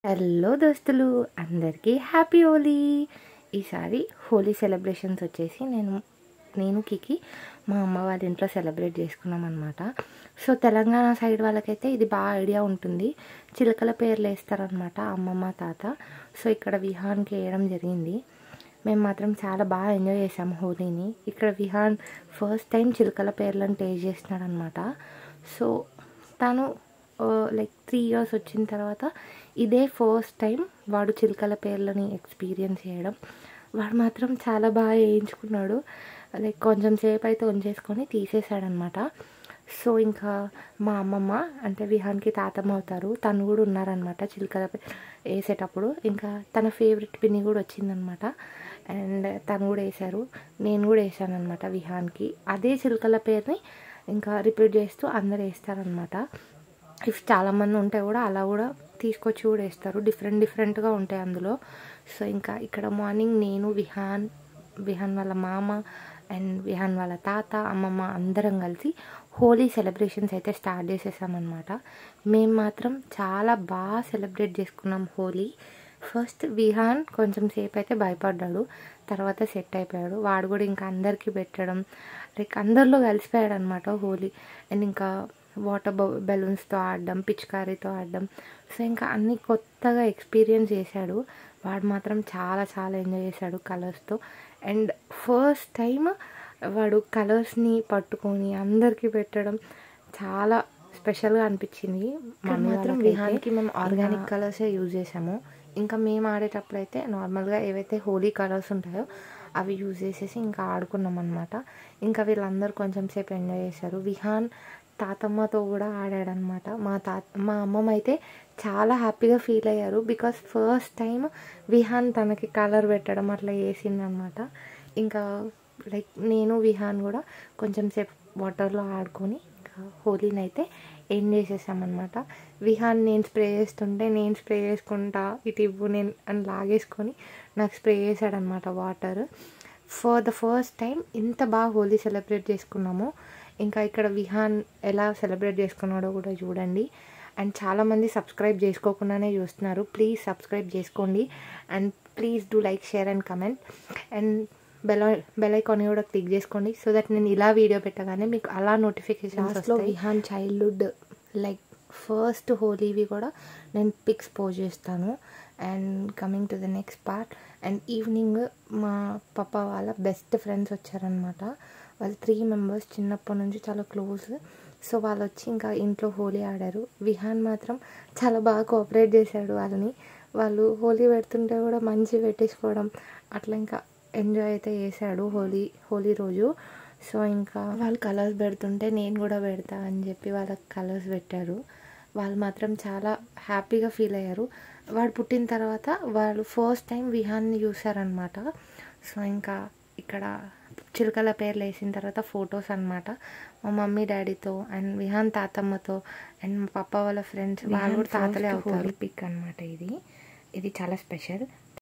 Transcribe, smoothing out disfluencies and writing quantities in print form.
Hello దోస్తులు, అందరికీ happy Holi. ఈసారి హోలీ సెలబ్రేషన్స్ వచ్చేసి నేను కికి మా అమ్మ వాళ్ళ ఇంట్లో సెలబ్రేట్ చేసుకున్నాం అనమాట. సో తెలంగాణ సైడ్ వాళ్ళకైతే ఇది బాగా ఐడియా ఉంటుంది. చిలకల పేర్లు వేస్తారనమాట అమ్మమ్మ తాత. సో ఇక్కడ విహాన్కి వేయడం జరిగింది. మేము మాత్రం చాలా బాగా ఎంజాయ్ చేసాము హోలీని. ఇక్కడ విహాన్ ఫస్ట్ టైం చిలకల పేర్లను టేస్ట్ చేస్తున్నాడు అనమాట. సో తను లైక్ 3 years వచ్చిన తర్వాత ఇదే ఫస్ట్ టైం వాడు చిలకల పేర్లని ఎక్స్పీరియన్స్ చేయడం. వాడు మాత్రం చాలా బాగా వేయించుకున్నాడు. లైక్ కొంచెం సేపు అయితే ఉంచేసుకొని తీసేసాడనమాట. సో ఇంకా మా అమ్మమ్మ అంటే విహాన్కి తాతమ్మ అవుతారు, తను కూడా ఉన్నారనమాట చిలకల వేసేటప్పుడు. ఇంకా తన ఫేవరెట్ పిన్ని కూడా వచ్చిందనమాట. అండ్ తను కూడా వేశారు, నేను కూడా వేసాను అనమాట విహాన్కి. అదే చిలకల పేరుని ఇంకా రిపీట్ చేస్తూ అందరు వేస్తారనమాట. ఇఫ్ చాలామంది ఉంటే కూడా అలా కూడా తీసుకొచ్చి కూడా వేస్తారు. డిఫరెంట్గా ఉంటాయి అందులో. సో ఇంకా ఇక్కడ మార్నింగ్ నేను విహాన్ వాళ్ళ మామ అండ్ విహాన్ వాళ్ళ తాత అమ్మమ్మ అందరం కలిసి హోలీ సెలబ్రేషన్స్ అయితే స్టార్ట్ చేసేసామన్నమాట. మేము మాత్రం చాలా బాగా సెలబ్రేట్ చేసుకున్నాం హోలీ. ఫస్ట్ విహాన్ కొంచెం సేపు అయితే భయపడ్డాడు, తర్వాత సెట్ అయిపోయాడు. వాడు కూడా ఇంకా అందరికీ పెట్టడం, లైక్ అందరిలో కలిసిపోయాడు అనమాట హోలీ. అండ్ ఇంకా వాటర్ బెలూన్స్తో ఆడడం, పిచికారీతో ఆడడం. సో ఇంకా అన్నీ కొత్తగా ఎక్స్పీరియన్స్ చేశాడు. వాడు మాత్రం చాలా ఎంజాయ్ చేశాడు కలర్స్తో. అండ్ ఫస్ట్ టైం వాడు కలర్స్ని పట్టుకొని అందరికీ పెట్టడం చాలా స్పెషల్గా అనిపించింది. మాత్రం విహాన్కి మేము ఆర్గానిక్ కలర్సే యూజ్ చేసాము. ఇంకా మేము ఆడేటప్పుడు అయితే నార్మల్గా ఏవైతే హోలీ కలర్స్ ఉంటాయో అవి యూజ్ చేసేసి ఇంకా ఆడుకున్నాం అనమాట. ఇంకా వీళ్ళందరూ కొంచెం సేపు ఎంజాయ్ చేశారు. విహాన్ తాతమ్మతో కూడా ఆడాడనమాట. మా అమ్మమ్మ అయితే చాలా హ్యాపీగా ఫీల్ అయ్యారు. బికాస్ ఫస్ట్ టైం విహాన్ తనకి కలర్ పెట్టడం అట్లా వేసిందనమాట. ఇంకా లైక్ నేను విహాన్ కూడా కొంచెం సేపు వాటర్లో ఆడుకొని హోలీని అయితే ఎండ్ చేసేసామన్నమాట. విహాన్ నేను స్ప్రే చేస్తుంటే నేను స్ప్రే చేసుకుంటా ఇటు ఇవ్వు నేను అని లాగేసుకొని నాకు స్ప్రే చేశాడనమాట water. For the first time ఇంత బాగా హోలీ సెలబ్రేట్ చేసుకున్నాము. ఇంకా ఇక్కడ విహాన్ ఎలా సెలబ్రేట్ చేసుకున్నాడో కూడా చూడండి. అండ్ చాలామంది సబ్స్క్రైబ్ చేసుకోకుండానే చూస్తున్నారు. ప్లీజ్ సబ్స్క్రైబ్ చేసుకోండి. And please do like, share and comment. And bell icon కూడా క్లిక్ చేసుకోండి. సో దట్ నేను ఇలా వీడియో పెట్టగానే మీకు అలా నోటిఫికేషన్స్ వస్తాయి. విహాన్ చైల్డ్హుడ్ లైక్ ఫస్ట్ హోలీవి కూడా నేను పిక్స్ పోస్ట్ చేస్తాను. And coming to the next part. And evening మా పాప వాళ్ళ బెస్ట్ ఫ్రెండ్స్ వచ్చారనమాట. వాళ్ళు 3 members చిన్నప్పటి నుంచి చాలా క్లోజ్. సో వాళ్ళు వచ్చి ఇంకా ఇంట్లో హోలీ ఆడారు. విహాన్ మాత్రం చాలా బాగా కోఆపరేట్ చేశాడు వాళ్ళని. వాళ్ళు హోలీ పెడుతుంటే కూడా మంచి పెట్టేసుకోవడం అట్లా ఇంకా ఎంజాయ్ అయితే చేశాడు హోలీ రోజు. సో ఇంకా వాళ్ళు కలర్స్ పెడుతుంటే నేను కూడా పెడతా అని చెప్పి వాళ్ళకి కలర్స్ పెట్టారు. వాళ్ళు మాత్రం చాలా హ్యాపీగా ఫీల్ అయ్యారు. వాడు పుట్టిన తర్వాత వాళ్ళు ఫస్ట్ టైం విహాన్ని చూసారనమాట. సో ఇంకా ఇక్కడ చిలకల పేర్లు వేసిన తర్వాత ఫొటోస్ అనమాట. మా మమ్మీ డాడీతో అండ్ విహాన్ తాతమ్మతో అండ్ మా పప్ప వాళ్ళ ఫ్రెండ్స్ వాళ్ళు కూడా తాతలే అవుతారు. పిక్ అనమాట ఇది చాలా స్పెషల్.